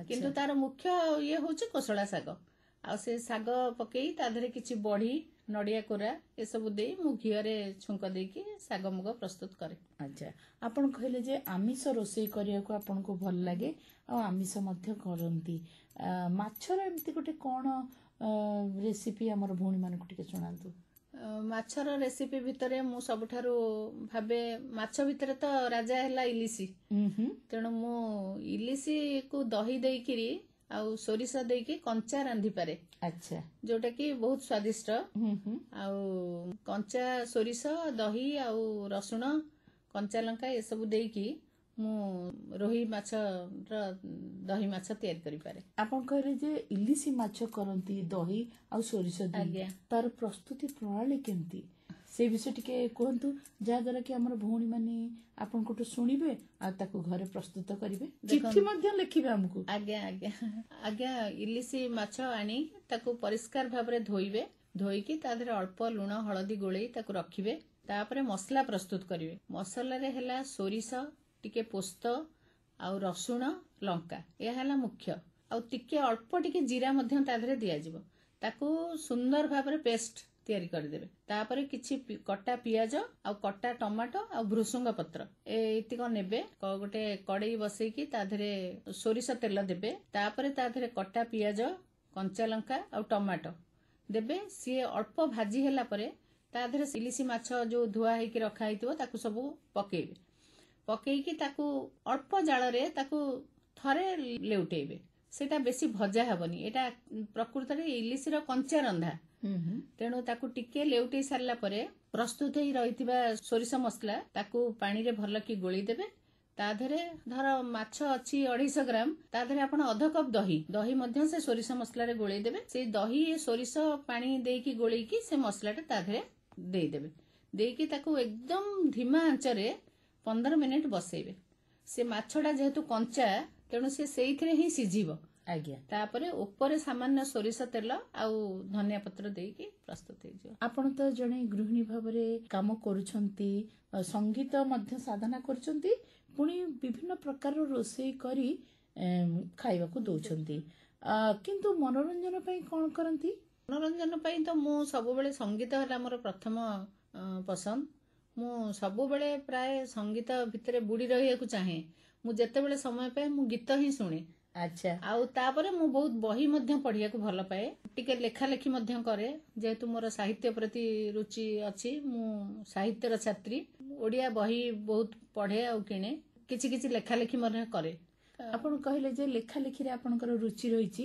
କିନ୍ତୁ ତାର ମୁଖ୍ୟ ଇଏ ହଉଛି କୋଶଳା ଶାଗ। ଆଉ ସେ ଶାଗ ପକେଇ ତା ଦେହରେ କିଛି ବଢି, ନଡିଆ କୋରା ଏସବୁ ଦେଇ ମୁଁ ଘିଅରେ ଛୁଙ୍କ ଦେଇକି ଶାଗ ମୁଗ ପ୍ରସ୍ତୁତ କରେ। ଆଚ୍ଛା, ଆପଣ କହିଲେ ଯେ ଆମିଷ ରୋଷେଇ କରିବାକୁ ଆପଣଙ୍କୁ ଭଲ ଲାଗେ ଆଉ ଆମିଷ ମଧ୍ୟ କରନ୍ତି। ମାଛର ଏମିତି ଗୋଟେ କଣ ରେସିପି ଆମର ଭଉଣୀ ମାନଙ୍କୁ ଟିକେ ଶୁଣାନ୍ତୁ। ମାଛର ରେସିପି ଭିତରେ ମୁଁ ସବୁଠାରୁ ଭାବେ, ମାଛ ଭିତରେ ତ ରାଜା ହେଲା ଇଲିଶି। ତେଣୁ ମୁଁ ଇଲିଶିକୁ ଦହି ଦେଇକିରି ଆଉ ସୋରିଷ ଦେଇକି କଞ୍ଚା ରାନ୍ଧିପାରେ। ଆଚ୍ଛା, ଯୋଉଟା କି ବହୁତ ସ୍ୱାଦିଷ୍ଟ। ଆଉ କଞ୍ଚା ସୋରିଷ, ଦହି ଆଉ ରସୁଣ, କଞ୍ଚା ଲଙ୍କା ଏସବୁ ଦେଇକି ମୁଁ ରୋହି ମାଛର ଦହି ମାଛ ତିଆରି କରିପାରେ। ଆପଣ କହିଲେ ଯେ ଇଲିଶି ମାଛ କରନ୍ତି ଦହି ଆଉ ସୋରିଷ ଦେଇ, ତାର ପ୍ରସ୍ତୁତି ପ୍ରଣାଳୀ କେମିତି, ସେ ବିଷୟ ଟିକେ କୁହନ୍ତୁ, ଯାହା ଦ୍ୱାରା କି ଆମର ଭଉଣୀ ମାନେ ଆପଣଙ୍କଠୁ ଶୁଣିବେ ଆଉ ତାକୁ ଘରେ ପ୍ରସ୍ତୁତ କରିବେ, ଚିଠି ମଧ୍ୟ ଲେଖିବେ ଆମକୁ। ଆଜ୍ଞା, ଇଲିଶି ମାଛ ଆଣି ତାକୁ ପରିଷ୍କାର ଭାବରେ ଧୋଇବେ। ଧୋଇକି ତା ଦେହରେ ଅଳ୍ପ ଲୁଣ, ହଳଦୀ ଗୋଳେଇ ତାକୁ ରଖିବେ। ତାପରେ ମସଲା ପ୍ରସ୍ତୁତ କରିବେ। ମସଲାରେ ହେଲା ସୋରିଷ, ଟିକେ ପୋସ୍ତ ଆଉ ରସୁଣ, ଲଙ୍କା, ଏହା ହେଲା ମୁଖ୍ୟ। ଆଉ ଟିକେ ଅଳ୍ପ ଟିକେ ଜିରା ମଧ୍ୟ ତା ଦେହରେ ଦିଆଯିବ। ତାକୁ ସୁନ୍ଦର ଭାବରେ ପେଷ୍ଟ ତିଆରି କରିଦେବେ। ତାପରେ କିଛି କଟା ପିଆଜ ଆଉ କଟା ଟମାଟୋ ଆଉ ଭୃଷଙ୍ଗ ପତ୍ର ଏତିକ ନେବେ। ଗୋଟେ କଡେଇ ବସେଇକି ତା ଦେହରେ ସୋରିଷ ତେଲ ଦେବେ। ତାପରେ ତା ଦେହରେ କଟା ପିଆଜ, କଞ୍ଚା ଲଙ୍କା ଆଉ ଟମାଟୋ ଦେବେ। ସିଏ ଅଳ୍ପ ଭାଜି ହେଲା ପରେ ତା ଦେହରେ ଇଲିଶି ମାଛ ଯୋଉ ଧୁଆ ହେଇକି ରଖା ହେଇଥିବ ତାକୁ ସବୁ ପକେଇବେ। ପକେଇକି ତାକୁ ଅଳ୍ପ ଜାଳରେ ତାକୁ ଥରେ ଲେଉଟେଇବେ। ସେଟା ବେଶୀ ଭଜା ହେବନି, ଏଟା ପ୍ରକୃତରେ ଇଲିଶିର କଞ୍ଚା ରନ୍ଧା। ତେଣୁ ତାକୁ ଟିକେ ଲେଉଟେଇ ସାରିଲା ପରେ ପ୍ରସ୍ତୁତ ହେଇ ରହିଥିବା ସୋରିଷ ମସଲା ତାକୁ ପାଣିରେ ଭଲ କି ଗୋଳେଇ ଦେବେ। ତା ଦେହରେ ଧର ମାଛ ଅଛି 250 ଗ୍ରାମ, ତା ଦେହରେ ଆପଣ ଅଧ କପ୍ ଦହି ମଧ୍ୟ ସେ ସୋରିଷ ମସଲାରେ ଗୋଳେଇ ଦେବେ। ସେଇ ଦହି ସୋରିଷ ପାଣି ଦେଇକି ଗୋଳେଇକି ସେ ମସଲାଟା ତା ଦେହରେ ଦେଇଦେବେ। ଦେଇକି ତାକୁ ଏକଦମ ଧିମା ଆଞ୍ଚରେ 15 ମିନିଟ୍ ବସେଇବେ। ସେ ମାଛଟା ଯେହେତୁ କଞ୍ଚା, ତେଣୁ ସେ ସେଇଥିରେ ହିଁ ସିଝିବ। ଆଜ୍ଞା। ତାପରେ ଉପରେ ସାମାନ୍ୟ ସୋରିଷ ତେଲ ଆଉ ଧନିଆ ପତ୍ର ଦେଇକି ପ୍ରସ୍ତୁତ ହେଇଯିବ। ଆପଣ ତ ଜଣେ ଗୃହିଣୀ ଭାବରେ କାମ କରୁଛନ୍ତି, ସଙ୍ଗୀତ ମଧ୍ୟ ସାଧନା କରୁଛନ୍ତି, ପୁଣି ବିଭିନ୍ନ ପ୍ରକାର ରୋଷେଇ କରି ଖାଇବାକୁ ଦଉଛନ୍ତି, କିନ୍ତୁ ମନୋରଞ୍ଜନ ପାଇଁ କଣ କରନ୍ତି? ମନୋରଞ୍ଜନ ପାଇଁ ତ ମୁଁ ସବୁବେଳେ ସଙ୍ଗୀତ ହେଲା ମୋର ପ୍ରଥମ ପସନ୍ଦ। ମୁଁ ସବୁବେଳେ ପ୍ରାୟ ସଙ୍ଗୀତ ଭିତରେ ବୁଡି ରହିବାକୁ ଚାହେଁ। ମୁଁ ଯେତେବେଳେ ସମୟ ପାଏ ମୁଁ ଗୀତ ହିଁ ଶୁଣେ। ଆଚ୍ଛା। ଆଉ ତାପରେ ମୁଁ ବହୁତ ବହି ମଧ୍ୟ ପଢିବାକୁ ଭଲ ପାଏ। ଟିକେ ଲେଖା ଲେଖି ମଧ୍ୟ କରେ, ଯେହେତୁ ମୋର ସାହିତ୍ୟ ପ୍ରତି ରୁଚି ଅଛି। ମୁଁ ସାହିତ୍ୟର ଛାତ୍ରୀ। ଓଡିଆ ବହି ବହୁତ ପଢେ ଆଉ କିଣେ। କିଛି କିଛି ଲେଖା ଲେଖି ମଧ୍ୟ କରେ। ଆପଣ କହିଲେ ଯେ ଲେଖା ଲେଖିରେ ଆପଣଙ୍କର ରୁଚି ରହିଛି।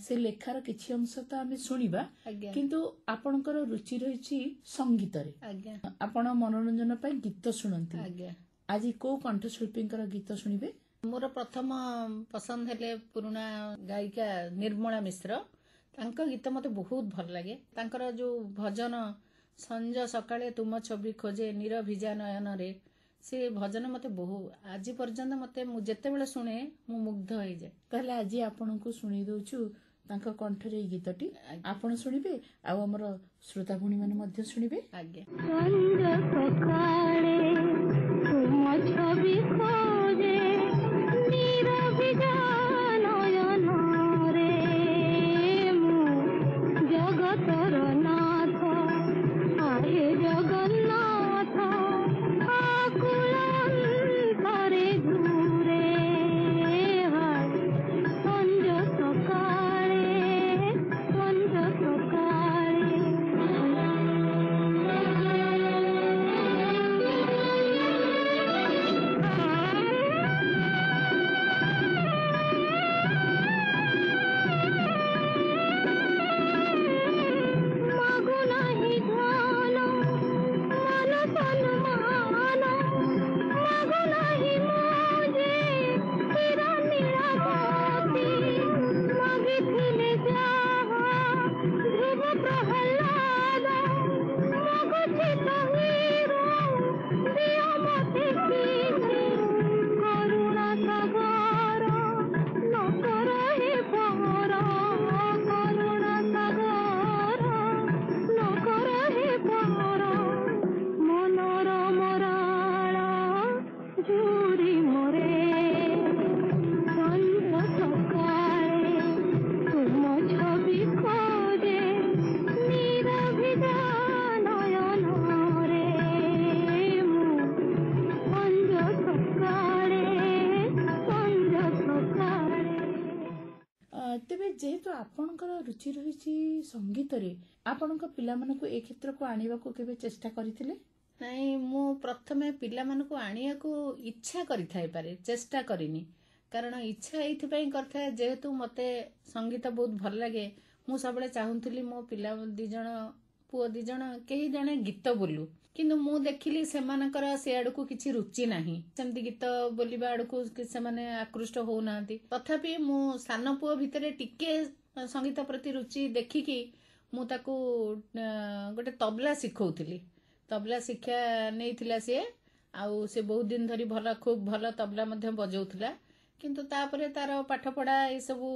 ସେ ଲେଖାର କିଛି ଅଂଶ ତ ଆମେ ଶୁଣିବା, କିନ୍ତୁ ଆପଣଙ୍କର ରୁଚି ରହିଛି ସଙ୍ଗୀତରେ। ଆପଣ ମନୋରଞ୍ଜନ ପାଇଁ ଗୀତ ଶୁଣନ୍ତି। ଆଜି କୋଉ କଣ୍ଠଶିଳ୍ପୀଙ୍କର ଗୀତ ଶୁଣିବେ? ମୋର ପ୍ରଥମ ପସନ୍ଦ ହେଲେ ପୁରୁଣା ଗାୟିକା ନିର୍ମଳା ମିଶ୍ର। ତାଙ୍କ ଗୀତ ମତେ ବହୁତ ଭଲ ଲାଗେ। ତାଙ୍କର ଯୋଉ ଭଜନ ସଞ୍ଜ ସକାଳେ ତୁମ ଛବି ଖୋଜେ ନୀର ଭିଜା ନୟନରେ, ସେ ଭଜନ ମତେ ଆଜି ପର୍ଯ୍ୟନ୍ତ ମୁଁ ଯେତେବେଳେ ଶୁଣେ ମୁଁ ମୁଗ୍ଧ ହେଇଯାଏ। ତାହେଲେ ଆଜି ଆପଣଙ୍କୁ ଶୁଣେଇ ଦଉଛୁ ତାଙ୍କ କଣ୍ଠରେ ଏଇ ଗୀତଟି। ଆପଣ ଶୁଣିବେ ଆଉ ଆମର ଶ୍ରୋତା ଭଉଣୀ ମାନେ ମଧ୍ୟ ଶୁଣିବେ। ଆଜ୍ଞା। ତେବେ ଯେହେତୁ ଆପଣଙ୍କର ରୁଚି ରହିଛି ସଙ୍ଗୀତରେ, ଆପଣଙ୍କ ପିଲାମାନଙ୍କୁ ଏ କ୍ଷେତ୍ରକୁ ଆଣିବାକୁ କେବେ ଚେଷ୍ଟା କରିଥିଲେ? ନାଇଁ, ମୁଁ ପ୍ରଥମେ ପିଲାମାନଙ୍କୁ ଆଣିବାକୁ ଇଚ୍ଛା କରିଥାଇପାରେ, ଚେଷ୍ଟା କରିନି। କାରଣ ଇଚ୍ଛା ଏଇଥିପାଇଁ କରିଥାଏ, ଯେହେତୁ ମତେ ସଙ୍ଗୀତ ବହୁତ ଭଲ ଲାଗେ। ମୁଁ ସବୁବେଳେ ଚାହୁଁଥିଲି ମୋ ପିଲା ପୁଅ 2 ଜଣ କେହି ଜଣେ ଗୀତ ବୋଲୁ, କିନ୍ତୁ ମୁଁ ଦେଖିଲି ସେମାନଙ୍କର ସେ ଆଡକୁ କିଛି ରୁଚି ନାହିଁ। ସେମିତି ଗୀତ ବୋଲିବା ଆଡକୁ ସେମାନେ ଆକୃଷ୍ଟ ହଉନାହାନ୍ତି। ତଥାପି ମୁଁ ସାନ ପୁଅ ଭିତରେ ଟିକେ ସଙ୍ଗୀତ ପ୍ରତି ରୁଚି ଦେଖିକି ମୁଁ ତାକୁ ଗୋଟେ ତବଲା ଶିଖଉଥିଲି। ତବଲା ଶିକ୍ଷା ନେଇଥିଲା ସିଏ, ଆଉ ସେ ବହୁତ ଦିନ ଧରି ଖୁବ ଭଲ ତବଲା ମଧ୍ୟ ବଜଉଥିଲା। କିନ୍ତୁ ତାପରେ ତାର ପାଠପଢା ଏସବୁ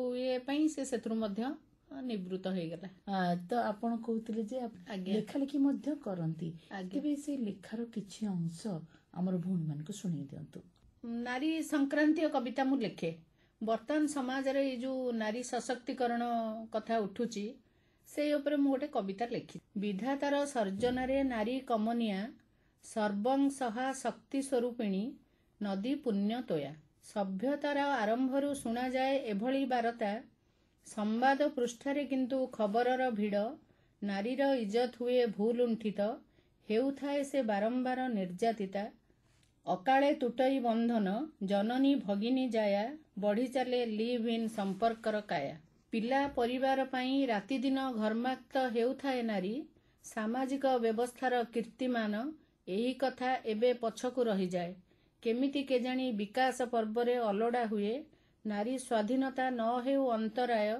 ପାଇଁ ସେ ସେଥିରୁ ମଧ୍ୟ ନିବୃତ୍ତ ହେଇଗଲା। ତ ଆପଣ କହୁଥିଲେ ଯେ ଲେଖା ଲେଖି ମଧ୍ୟ କରନ୍ତି। ତେବେ ସେ ଲେଖାର କିଛି ଅଂଶ ଆମର ଭଉଣୀ ମାନଙ୍କୁ ଶୁଣେଇ ଦିଅନ୍ତୁ। ନାରୀ ସଂକ୍ରାନ୍ତୀୟ କବିତା ମୁଁ ଲେଖେ। ବର୍ତ୍ତମାନ ସମାଜରେ ଏଇ ଯୋଉ ନାରୀ ସଶକ୍ତିକରଣ କଥା ଉଠୁଛି, ସେଇ ଉପରେ ମୁଁ ଗୋଟେ କବିତା ଲେଖି। ବିଧାତାର ସର୍ଜନାରେ ନାରୀ କମନିଆ, ସର୍ବଂ ସହା ଶକ୍ତି ସ୍ୱରୂପିଣୀ, ନଦୀ ପୁଣ୍ୟ ତୋୟା। ସଭ୍ୟତାର ଆରମ୍ଭରୁ ଶୁଣାଯାଏ ଏଭଳି ବାରତା, ସମ୍ବାଦ ପୃଷ୍ଠାରେ କିନ୍ତୁ ଖବରର ଭିଡ଼। ନାରୀର ଇଜ୍ଜତ ହୁଏ ଭୁଲ ଲୁଣ୍ଠିତ, ହେଉଥାଏ ସେ ବାରମ୍ବାର ନିର୍ଯାତିତା। ଅକାଳେ ତୁଟଇ ବନ୍ଧନ ଜନନୀ ଭଗିନୀ ଜାୟା ବଢି ଚାଲେ ଲିଭ୍ ଇନ୍ ସମ୍ପର୍କର କାୟା। ପିଲା ପରିବାର ପାଇଁ ରାତିଦିନ ଘର୍ମାକ୍ତ ହେଉଥାଏ ନାରୀ, ସାମାଜିକ ବ୍ୟବସ୍ଥାର କୀର୍ତ୍ତିମାନ ଏହି କଥା ଏବେ ପଛକୁ ରହିଯାଏ। କେମିତି କେଜାଣି ବିକାଶ ପର୍ବରେ ଅଲୋଡା ହୁଏ, ନାରୀ ସ୍ୱାଧୀନତା ନ ହେଉ ଅନ୍ତରାୟ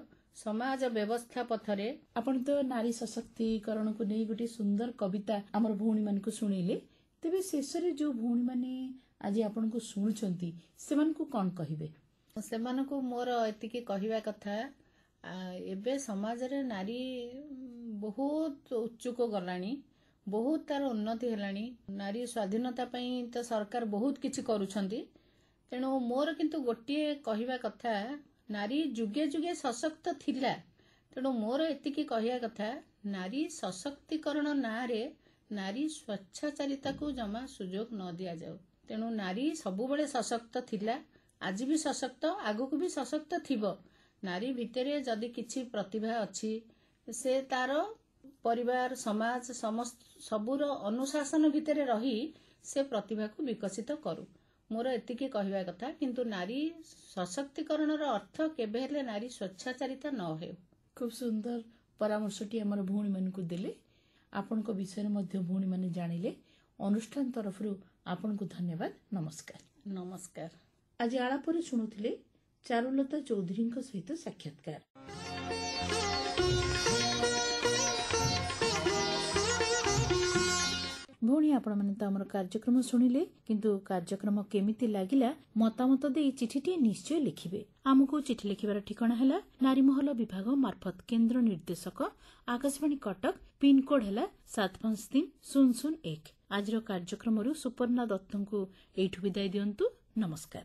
ସମାଜ ବ୍ୟବସ୍ଥା ପଥରେ। ଆପଣ ତ ନାରୀ ସଶକ୍ତିକରଣକୁ ନେଇ ଗୋଟିଏ ସୁନ୍ଦର କବିତା ଆମର ଭଉଣୀମାନଙ୍କୁ ଶୁଣେଇଲେ। ତେବେ ଶେଷରେ ଯୋଉ ଭଉଣୀମାନେ ଆଜି ଆପଣଙ୍କୁ ଶୁଣୁଛନ୍ତି ସେମାନଙ୍କୁ କଣ କହିବେ? ସେମାନଙ୍କୁ ମୋର ଏତିକି କହିବା କଥା, ଏବେ ସମାଜରେ ନାରୀ ବହୁତ ଉଚ୍ଚକୁ ଗଲାଣି, ବହୁତ ତାର ଉନ୍ନତି ହେଲାଣି। ନାରୀ ସ୍ୱାଧୀନତା ପାଇଁ ତ ସରକାର ବହୁତ କିଛି କରୁଛନ୍ତି। ତେଣୁ ମୋର କିନ୍ତୁ ଗୋଟିଏ କହିବା କଥା, ନାରୀ ଯୁଗେ ଯୁଗେ ସଶକ୍ତ ଥିଲା। ତେଣୁ ମୋର ଏତିକି କହିବା କଥା, ନାରୀ ସଶକ୍ତିକରଣ ନାଁରେ ନାରୀ ସ୍ୱେଚ୍ଛାଚାରିତାକୁ ଜମା ସୁଯୋଗ ନ ଦିଆଯାଉ। ତେଣୁ ନାରୀ ସବୁବେଳେ ସଶକ୍ତ ଥିଲା, ଆଜି ବି ସଶକ୍ତ, ଆଗକୁ ବି ସଶକ୍ତ ଥିବ। ନାରୀ ଭିତରେ ଯଦି କିଛି ପ୍ରତିଭା ଅଛି, ସେ ତାର ପରିବାର ସମାଜ ସବୁର ଅନୁଶାସନ ଭିତରେ ରହି ସେ ପ୍ରତିଭାକୁ ବିକଶିତ କରୁ। ମୋର ଏତିକି କହିବା କଥା। କିନ୍ତୁ ନାରୀ ସଶକ୍ତିକରଣର ଅର୍ଥ କେବେ ହେଲେ ନାରୀ ସ୍ୱେଚ୍ଛାଚାରିତା ନ ହେଉ। ଖୁବ୍ ସୁନ୍ଦର ପରାମର୍ଶଟି ଆମର ଭଉଣୀମାନଙ୍କୁ ଦେଲେ। ଆପଣଙ୍କ ବିଷୟରେ ମଧ୍ୟ ଭଉଣୀମାନେ ଜାଣିଲେ। ଅନୁଷ୍ଠାନ ତରଫରୁ ଆପଣଙ୍କୁ ଧନ୍ୟବାଦ। ନମସ୍କାର। ନମସ୍କାର। ଆଜି ଆଳାପରେ ଶୁଣୁଥିଲେ ଚାରୁଲତା ଚୌଧୁରୀଙ୍କ ସହିତ ସାକ୍ଷାତକାର। ଭଉଣୀ, ଆପଣମାନେ ତ ଆମର କାର୍ଯ୍ୟକ୍ରମ ଶୁଣିଲେ, କିନ୍ତୁ କାର୍ଯ୍ୟକ୍ରମ କେମିତି ଲାଗିଲା ମତାମତ ଦେଇ ଚିଠିଟିଏ ନିଶ୍ଚୟ ଲେଖିବେ। ଆମକୁ ଚିଠି ଲେଖିବାର ଠିକଣା ହେଲା ନାରୀମହଲ ବିଭାଗ ମାର୍ଫତ କେନ୍ଦ୍ର ନିର୍ଦ୍ଦେଶକ ଆକାଶବାଣୀ କଟକ, ପିନ୍କୋଡ୍ ହେଲା 753001। ଆଜିର କାର୍ଯ୍ୟକ୍ରମରୁ ସୁପର୍ଣ୍ଣା ଦତ୍ତଙ୍କୁ ଏଇଠୁ ବିଦାୟ ଦିଅନ୍ତୁ। ନମସ୍କାର।